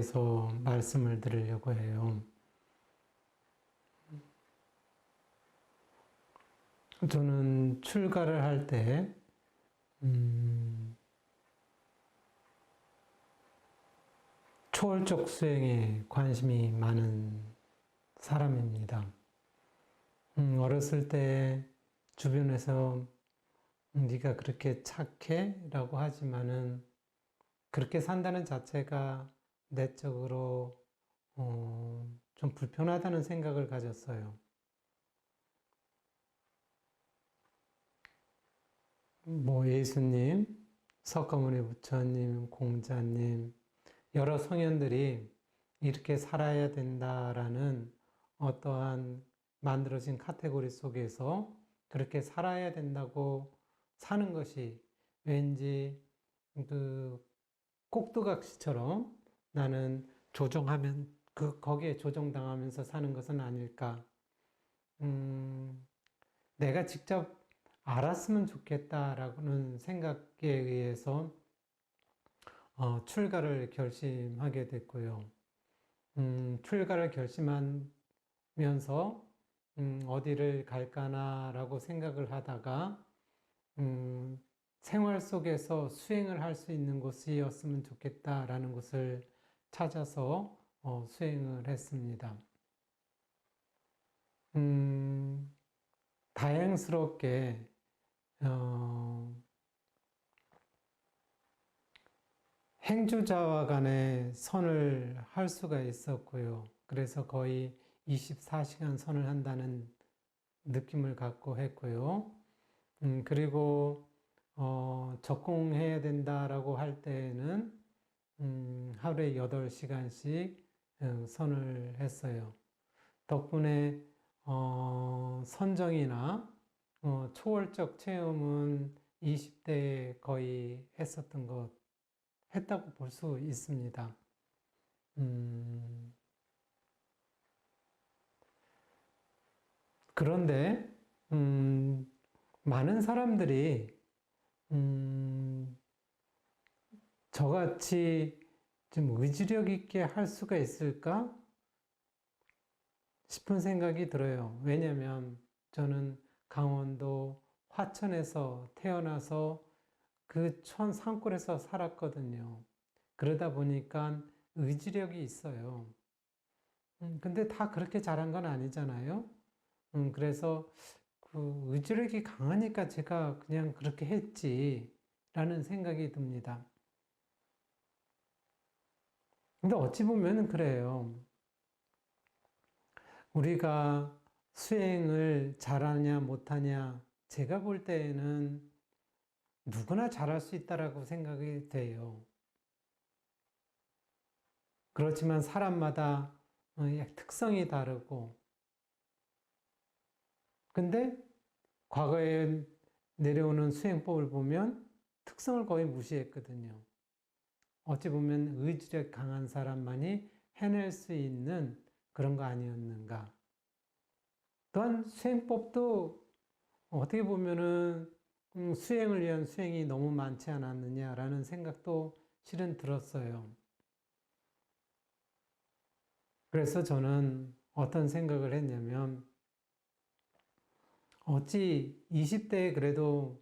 대해서 말씀을 드리려고 해요. 저는 출가를 할 때, 초월적 수행에 관심이 많은 사람입니다. 어렸을 때 주변에서 네가 그렇게 착해? 라고 하지만은 그렇게 산다는 자체가 내적으로 좀 불편하다는 생각을 가졌어요. 뭐 예수님, 석가모니 부처님, 공자님, 여러 성현들이 이렇게 살아야 된다라는 어떠한 만들어진 카테고리 속에서 그렇게 살아야 된다고 사는 것이 왠지 그 꼭두각시처럼 나는 거기에 조종당하면서 사는 것은 아닐까. 내가 직접 알았으면 좋겠다라는 생각에 의해서 출가를 결심하게 됐고요. 출가를 결심하면서 어디를 갈까나라고 생각을 하다가 생활 속에서 수행을 할 수 있는 곳이었으면 좋겠다라는 곳을 찾아서 수행을 했습니다. 다행스럽게 행주자와 간에 선을 할 수가 있었고요. 그래서 거의 24시간 선을 한다는 느낌을 갖고 했고요. 그리고 적공해야 된다라고 할 때에는 하루에 8시간씩 선을 했어요. 덕분에 선정이나 초월적 체험은 20대에 거의 했다고 볼 수 있습니다. 그런데 많은 사람들이 저같이 좀 의지력 있게 할 수가 있을까 싶은 생각이 들어요. 왜냐하면 저는 강원도 화천에서 태어나서 그 산골에서 살았거든요. 그러다 보니까 의지력이 있어요. 근데 다 그렇게 잘한 건 아니잖아요. 그래서 그 의지력이 강하니까 제가 그냥 그렇게 했지라는 생각이 듭니다. 근데 어찌 보면 그래요. 우리가 수행을 잘하냐 못하냐 제가 볼 때에는 누구나 잘할 수 있다라고 생각이 돼요. 그렇지만 사람마다 특성이 다르고 근데 과거에 내려오는 수행법을 보면 특성을 거의 무시했거든요. 어찌 보면 의지력 강한 사람만이 해낼 수 있는 그런 거 아니었는가. 또한 수행법도 어떻게 보면은 수행을 위한 수행이 너무 많지 않았느냐라는 생각도 실은 들었어요. 그래서 저는 어떤 생각을 했냐면 어찌 20대에 그래도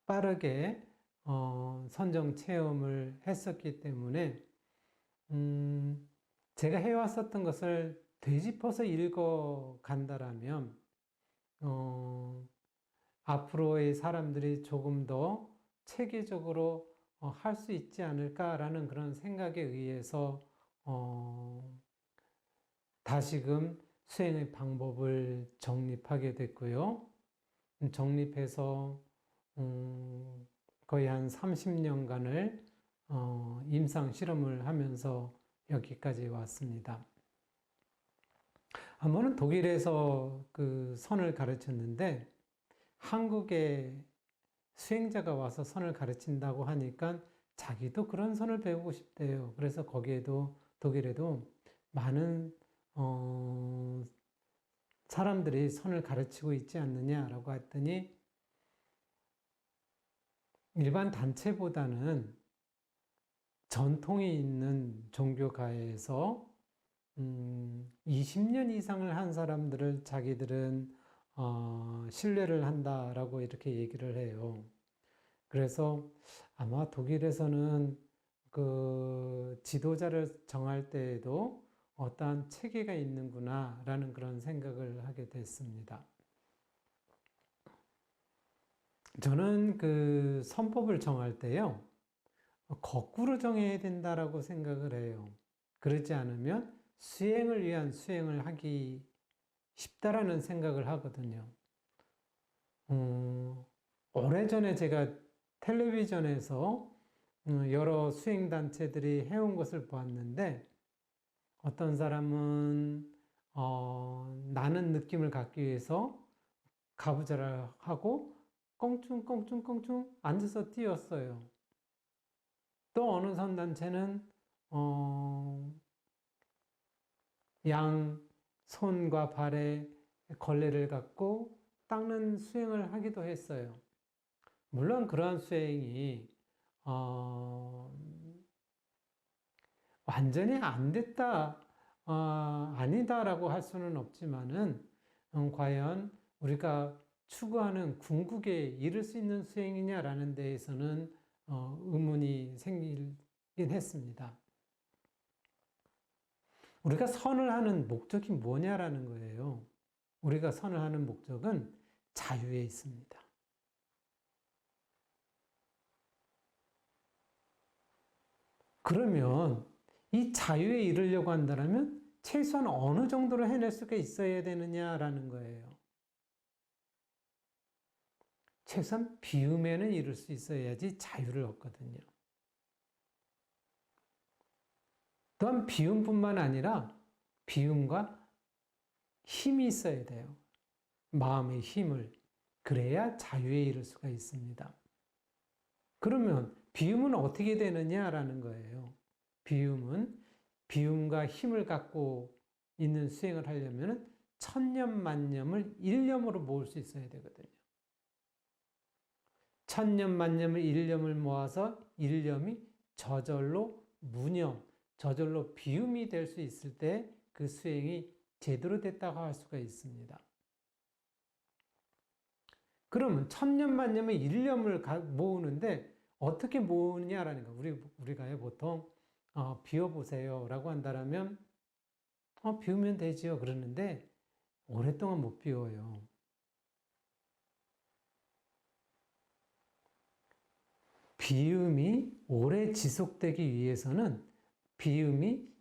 빠르게 선정 체험을 했었기 때문에 제가 해왔었던 것을 되짚어서 읽어 간다라면 앞으로의 사람들이 조금 더 체계적으로 할 수 있지 않을까라는 그런 생각에 의해서 다시금 수행의 방법을 정립하게 됐고요. 정립해서 거의 한 30년간을 임상 실험을 하면서 여기까지 왔습니다. 한 번은 독일에서 그 선을 가르쳤는데 한국에 수행자가 와서 선을 가르친다고 하니까 자기도 그런 선을 배우고 싶대요. 그래서 거기에도 독일에도 많은 사람들이 선을 가르치고 있지 않느냐라고 했더니 일반 단체보다는 전통이 있는 종교가에서 20년 이상을 한 사람들을 자기들은 신뢰를 한다라고 이렇게 얘기를 해요. 그래서 아마 독일에서는 그 지도자를 정할 때에도 어떠한 체계가 있는구나라는 그런 생각을 하게 됐습니다. 저는 그 선법을 정할 때요, 거꾸로 정해야 된다라고 생각을 해요. 그렇지 않으면 수행을 위한 수행을 하기 쉽다라는 생각을 하거든요. 오래전에 제가 텔레비전에서 여러 수행단체들이 해온 것을 보았는데, 어떤 사람은 나는 느낌을 갖기 위해서 가부좌를 하고 껑충껑충껑충 앉아서 뛰었어요. 또 어느 선단체는 양 손과 발에 걸레를 갖고 닦는 수행을 하기도 했어요. 물론 그러한 수행이 완전히 안 됐다, 아니다라고 할 수는 없지만은 과연 우리가 추구하는 궁극에 이를 수 있는 수행이냐라는 데에서는 의문이 생기긴 했습니다. 우리가 선을 하는 목적이 뭐냐라는 거예요. 우리가 선을 하는 목적은 자유에 있습니다. 그러면 이 자유에 이르려고 한다면 최소한 어느 정도로 해낼 수가 있어야 되느냐라는 거예요. 최소한 비움에는 이룰 수 있어야지 자유를 얻거든요. 또한 비움뿐만 아니라 비움과 힘이 있어야 돼요. 마음의 힘을. 그래야 자유에 이를 수가 있습니다. 그러면 비움은 어떻게 되느냐라는 거예요. 비움과 힘을 갖고 있는 수행을 하려면 천념 만념을 일념으로 모을 수 있어야 되거든요. 천념 만념을 일념을 모아서 일념이 저절로 무념, 저절로 비움이 될 수 있을 때 그 수행이 제대로 됐다고 할 수가 있습니다. 그러면 천념 만념의 일념을 모으는데 어떻게 모으느냐라는 거. 우리가 보통 비워보세요 라고 한다면 비우면 되지요 그러는데 오랫동안 못 비워요. 비움이 오래 지속되기 위해서는 비움이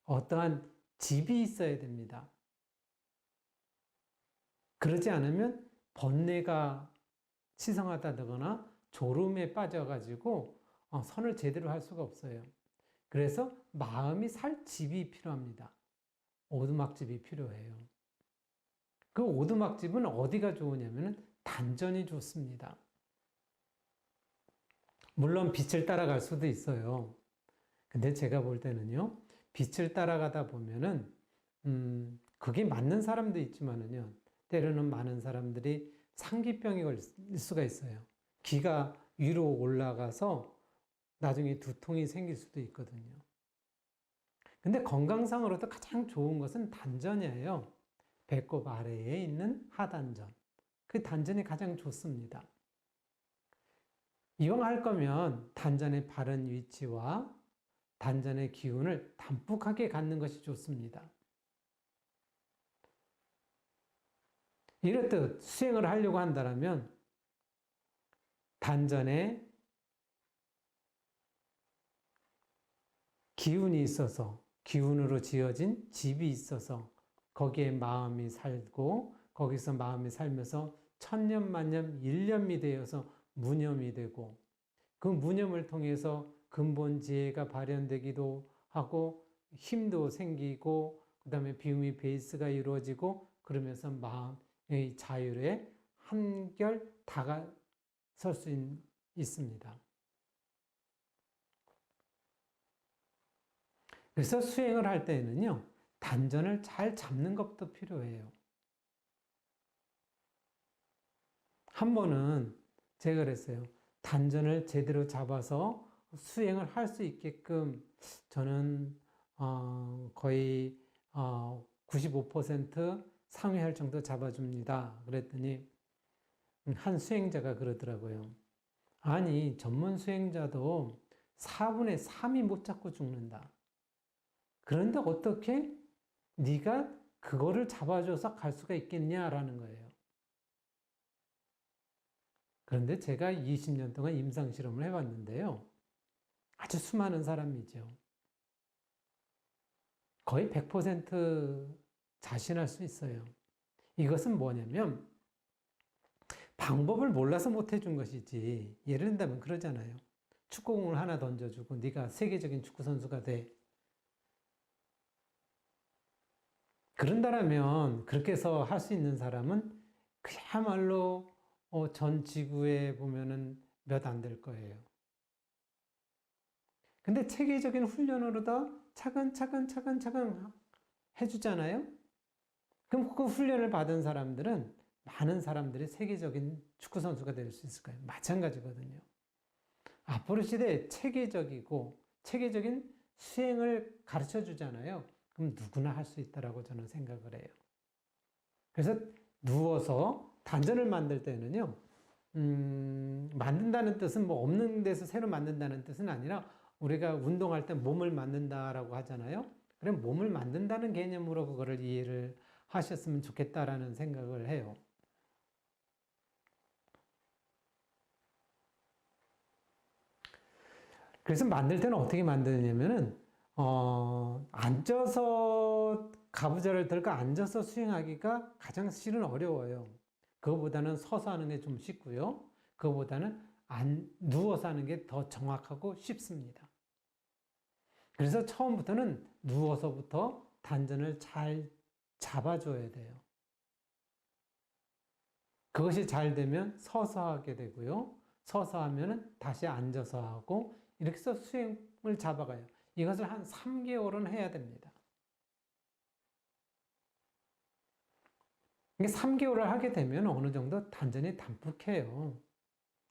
어떠한 집이 있어야 됩니다. 그러지 않으면 번뇌가 치성하다거나 졸음에 빠져가지고 선을 제대로 할 수가 없어요. 그래서 마음이 살 집이 필요합니다. 오두막집이 필요해요. 그 오두막집은 어디가 좋으냐면 단전이 좋습니다. 물론 빛을 따라갈 수도 있어요. 근데 제가 볼 때는요, 빛을 따라가다 보면은, 그게 맞는 사람도 있지만은요, 때로는 많은 사람들이 상기병이 걸릴 수가 있어요. 기가 위로 올라가서 나중에 두통이 생길 수도 있거든요. 근데 건강상으로도 가장 좋은 것은 단전이에요. 배꼽 아래에 있는 하단전. 그 단전이 가장 좋습니다. 이왕 할 거면 단전의 바른 위치와 단전의 기운을 담뿍하게 갖는 것이 좋습니다. 이렇듯 수행을 하려고 한다면 단전에 기운이 있어서 기운으로 지어진 집이 있어서 거기에 마음이 살고 거기서 마음이 살면서 천념 만념 일념이 되어서 무념이 되고 그 무념을 통해서 근본 지혜가 발현되기도 하고 힘도 생기고 그 다음에 비움의 베이스가 이루어지고 그러면서 마음의 자율에 한결 다가설 수 있습니다. 그래서 수행을 할 때에는요, 단전을 잘 잡는 것도 필요해요. 한 번은 제가 그랬어요. 단전을 제대로 잡아서 수행을 할 수 있게끔 저는 거의 95% 상회할 정도 잡아줍니다. 그랬더니 한 수행자가 그러더라고요. 아니, 전문 수행자도 4분의 3이 못 잡고 죽는다. 그런데 어떻게 네가 그거를 잡아줘서 갈 수가 있겠냐라는 거예요. 그런데 제가 20년 동안 임상실험을 해봤는데요. 아주 수많은 사람이죠. 거의 100% 자신할 수 있어요. 이것은 뭐냐면 방법을 몰라서 못 해준 것이지. 예를 든다면 그러잖아요. 축구공을 하나 던져주고 네가 세계적인 축구 선수가 돼. 그런다면 그렇게 해서 할 수 있는 사람은 그야말로 전 지구에 보면은 몇 안 될 거예요. 근데 체계적인 훈련으로다 차근차근 해주잖아요. 그럼 그 훈련을 받은 사람들은 많은 사람들이 세계적인 축구 선수가 될 수 있을 거예요. 마찬가지거든요. 앞으로 시대에 체계적이고 체계적인 수행을 가르쳐 주잖아요. 그럼 누구나 할 수 있다라고 저는 생각을 해요. 그래서 누워서 단전을 만들 때는요, 만든다는 뜻은 뭐 없는 데서 새로 만든다는 뜻은 아니라 우리가 운동할 때 몸을 만든다라고 하잖아요. 그럼 몸을 만든다는 개념으로 그거를 이해를 하셨으면 좋겠다라는 생각을 해요. 그래서 만들 때는 어떻게 만드냐면은, 앉아서 가부좌를 들고 앉아서 수행하기가 가장 실은 어려워요. 그거보다는 서서 하는 게 좀 쉽고요. 그거보다는 누워서 하는 게 더 정확하고 쉽습니다. 그래서 처음부터는 누워서부터 단전을 잘 잡아줘야 돼요. 그것이 잘 되면 서서 하게 되고요. 서서 하면은 다시 앉아서 하고 이렇게 해서 수행을 잡아가요. 이것을 한 3개월은 해야 됩니다. 이게 3개월을 하게 되면 어느 정도 단전이 단축해요.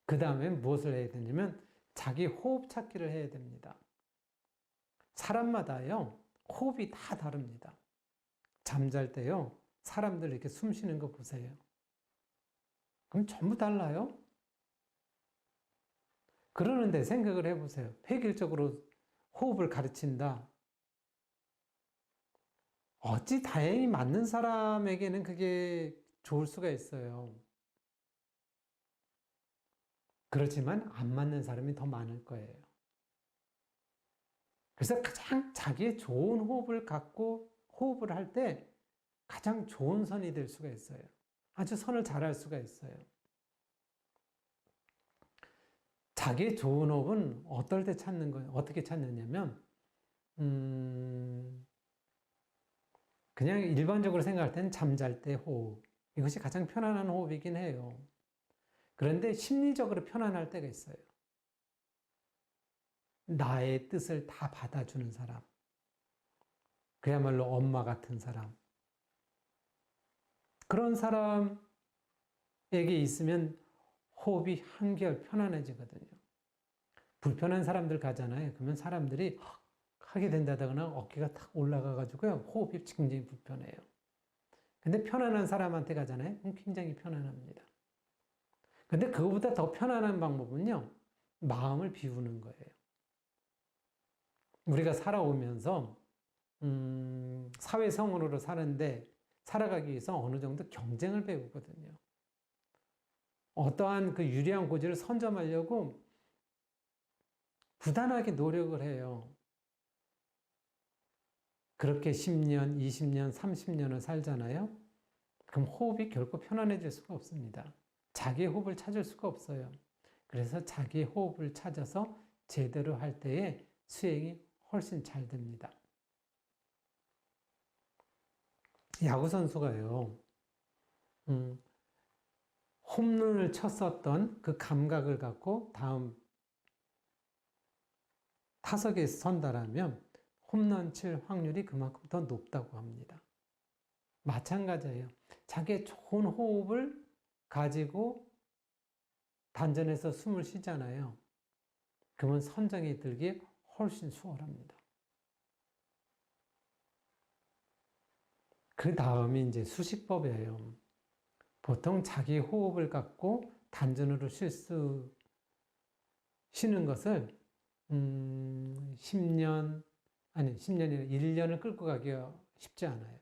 그 다음에 무엇을 해야 되냐면 자기 호흡 찾기를 해야 됩니다. 사람마다요, 호흡이 다 다릅니다. 잠잘 때요, 사람들 이렇게 숨 쉬는 거 보세요. 그럼 전부 달라요? 그러는데 생각을 해보세요. 획일적으로 호흡을 가르친다. 어찌 다행히 맞는 사람에게는 그게 좋을 수가 있어요. 그렇지만 안 맞는 사람이 더 많을 거예요. 그래서 가장 자기의 좋은 호흡을 갖고 호흡을 할 때 가장 좋은 선이 될 수가 있어요. 아주 선을 잘할 수가 있어요. 자기의 좋은 호흡은 어떨 때 찾는 거예요? 어떻게 찾느냐면, 그냥 일반적으로 생각할 때는 잠잘 때 호흡. 이것이 가장 편안한 호흡이긴 해요. 그런데 심리적으로 편안할 때가 있어요. 나의 뜻을 다 받아주는 사람. 그야말로 엄마 같은 사람. 그런 사람에게 있으면 호흡이 한결 편안해지거든요. 불편한 사람들 가잖아요. 그러면 사람들이 하게 된다거나 어깨가 탁 올라가가지고요. 호흡이 굉장히 불편해요. 근데 편안한 사람한테 가잖아요. 그럼 굉장히 편안합니다. 근데 그거보다 더 편안한 방법은요. 마음을 비우는 거예요. 우리가 살아오면서 사회성으로 사는데 살아가기 위해서 어느 정도 경쟁을 배우거든요. 어떠한 그 유리한 고지를 선점하려고 부단하게 노력을 해요. 그렇게 10년, 20년, 30년을 살잖아요. 그럼 호흡이 결코 편안해질 수가 없습니다. 자기의 호흡을 찾을 수가 없어요. 그래서 자기의 호흡을 찾아서 제대로 할 때에 수행이 훨씬 잘 됩니다. 야구선수가요, 홈런을 쳤었던 그 감각을 갖고 다음 타석에 선다라면 홈런 칠 확률이 그만큼 더 높다고 합니다. 마찬가지예요. 자기의 좋은 호흡을 가지고 단전에서 숨을 쉬잖아요. 그러면 선장이 들기 훨씬 수월합니다. 그 다음이 이제 수식법이에요. 보통 자기 호흡을 갖고 단전으로 쉬는 것을 10년이 아니라 1년을 끌고 가기가 쉽지 않아요.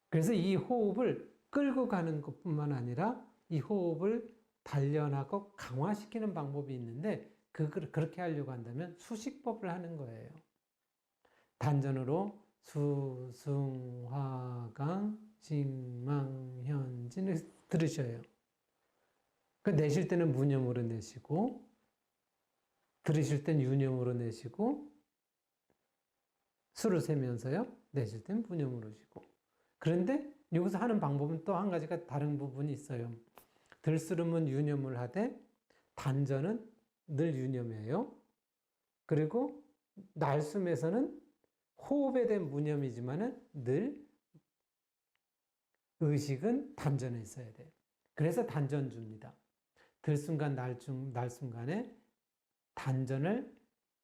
그래서 이 호흡을 끌고 가는 것뿐만 아니라 이 호흡을 단련하고 강화시키는 방법이 있는데 그렇게 하려고 한다면 수식법을 하는 거예요. 단전으로 수승화강 진망현진을 들으셔요. 그 내쉴 때는 무념으로 내쉬고 들으실 땐 유념으로 내쉬고 수를 세면서요. 내쉴 땐 무념으로 쉬고. 그런데 여기서 하는 방법은 또 한 가지가 다른 부분이 있어요. 들쓰름은 유념을 하되 단전은 늘 유념이에요. 그리고 날숨에서는 호흡에 대한 무념이지만은 늘 의식은 단전에 있어야 돼요. 그래서 단전주입니다. 들순간 날순간에 단전을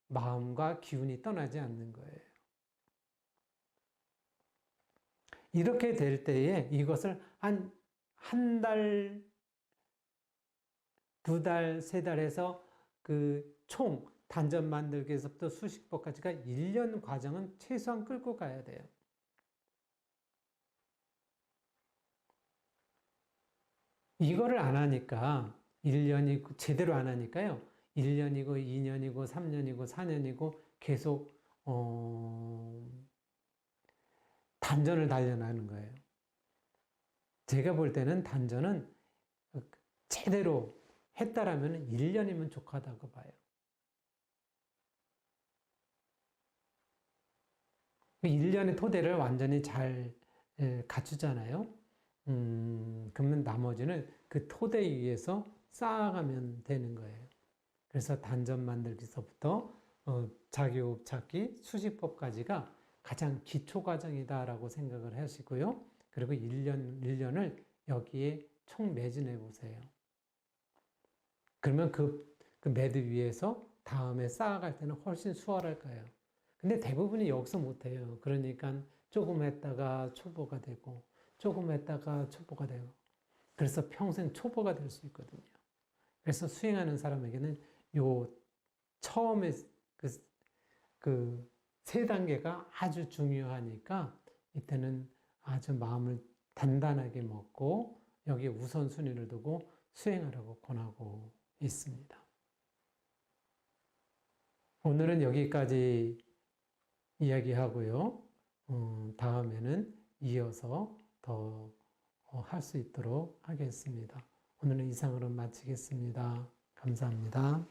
마음과 기운이 떠나지 않는 거예요. 이렇게 될 때에 이것을 한 달, 2달, 3달 해서 그 총 단전 만들기에서부터 수식법까지가 1년 과정은 최소한 끌고 가야 돼요. 이거를 안 하니까 1년이 제대로 안 하니까요. 1년이고 2년이고 3년이고 4년이고 계속 단전을 단련하는 거예요. 제가 볼 때는 단전은 제대로 했다라면 1년이면 족하다고 봐요. 1년의 토대를 완전히 잘 갖추잖아요. 그러면 나머지는 그 토대 위에서 쌓아가면 되는 거예요. 그래서 단전 만들기서부터 자기호흡 찾기, 수식법까지가 가장 기초 과정이다라고 생각을 하시고요. 그리고 1년을 여기에 총 매진해 보세요. 그러면 그 매드 위에서 다음에 쌓아갈 때는 훨씬 수월할 거예요. 근데 대부분이 여기서 못해요. 그러니까 조금 했다가 초보가 되고, 조금 했다가 초보가 되고, 그래서 평생 초보가 될 수 있거든요. 그래서 수행하는 사람에게는 요 처음에 그 세 단계가 아주 중요하니까 이때는 아주 마음을 단단하게 먹고 여기에 우선순위를 두고 수행하라고 권하고 있습니다. 오늘은 여기까지 이야기하고요. 다음에는 이어서 더 할 수 있도록 하겠습니다. 오늘은 이상으로 마치겠습니다. 감사합니다.